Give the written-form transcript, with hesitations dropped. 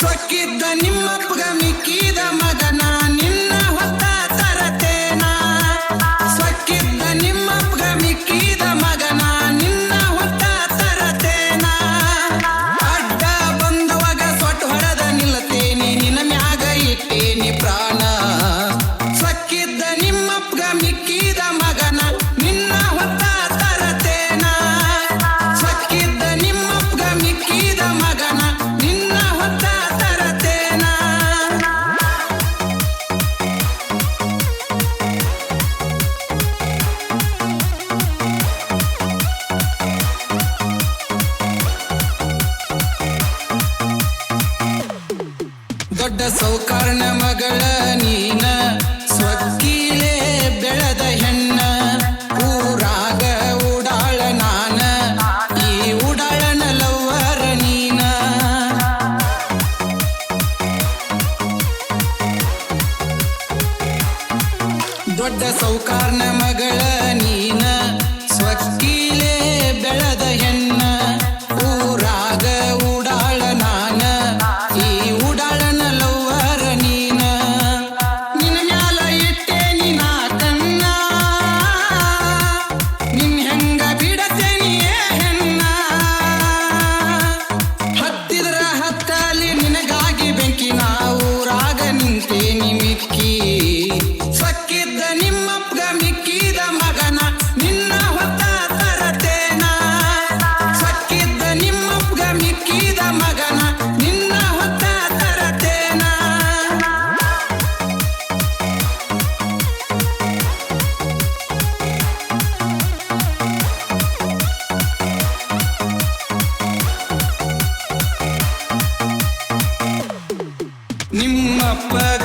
ಸೊಕ್ಕಿದ್ದ ನಿಮ್ಮಪ್ಪಗ ಮಿಕ್ಕಿದ ಮಗನ ನಿನ್ನ ಹೊತ್ತ ತರತೇನ ಸೊಕ್ಕಿದ್ದ ನಿಮ್ಮಪ್ಪಗ ಮಿಕ್ಕಿದ ಮಗನ ನಿನ್ನ ಹೊತ್ತ ತರತೇನ ಅಡ್ಡ ಬಂದವಾಗ ಸೊಟ್ಟು ಹೊಡೆದ ನಿಲ್ಲತೇನಿ ನಿನ್ನ ಮ್ಯಾಗ ಇಟ್ಟೇನಿ ಪ್ರಾಣ ಸೊಕ್ಕಿದ್ದ ನಿಮ್ಮಪ್ಪಗ ಮಿಕ್ಕಿದ ಮಗನ ನಿನ್ನ ಹೊತ್ತ ತರತೇನ ಸೊಕ್ಕಿದ್ದ ನಿಮ್ಮಪ್ಪಗ ಮಿಕ್ಕಿದ ಮಗನ ನಿನ್ನ ಹೊತ್ತ ತರತೇನ ದೊಡ್ಡ ಸೌಕಾರನ ಮಗಳ ನೀನ ಸ್ವಕ್ಕೀಲೆ ಬೆಳೆದ ಹೆಣ್ಣ ಊರಾಗ ಉಡಾಳ ನಾನ ಈ ಉಡಾಳನ ಲವ್ವರ ನೀನ ದೊಡ್ಡ ಸೌಕಾರನ ಮಗಳ ನೀನ ಸ್ವಕ್ಕೀಲೆ ಬೆಳೆದ ಹೆಣ್ಣ ಊರಾಗ ಉಡಾಳ ನಾನ ಈ ಉಡಾಳನ ಲವ್ವರ ನೀನ ನಿನ್ನ ಮ್ಯಾಲ ಇಟ್ಟೇನಿ ನಾ ಕಣ್ಣ ನಿನ್ ಹೆಂಗ ಬಿಡತೇನಿ ಹೆಣ್ಣ ಹತ್ತಿದ್ರ ಹತ್ತಲಿ ನಿನಗಾಗಿ ಬೆಂಕಿ ನಾ ಊರಾಗ ನಿಂತೇನಿ ಮಿಕ್ಕಿ ಸೊಕ್ಕಿದ್ದ ನಿಮ್ಮಪ್ಪಗ ಮಿಕ್ಕಿದ ಮಗನ ನಿನ್ನ ಹೊತ್ತ ತರತೇನ ಸೊಕ್ಕಿದ್ದ ನಿಮ್ಮಪ್ಪಗ ಮಿಕ್ಕಿದ ಮಗನ ನಿನ್ನ ಹೊತ್ತ ತರತೇನ ನಿಮ್ಮಪ್ಪಗ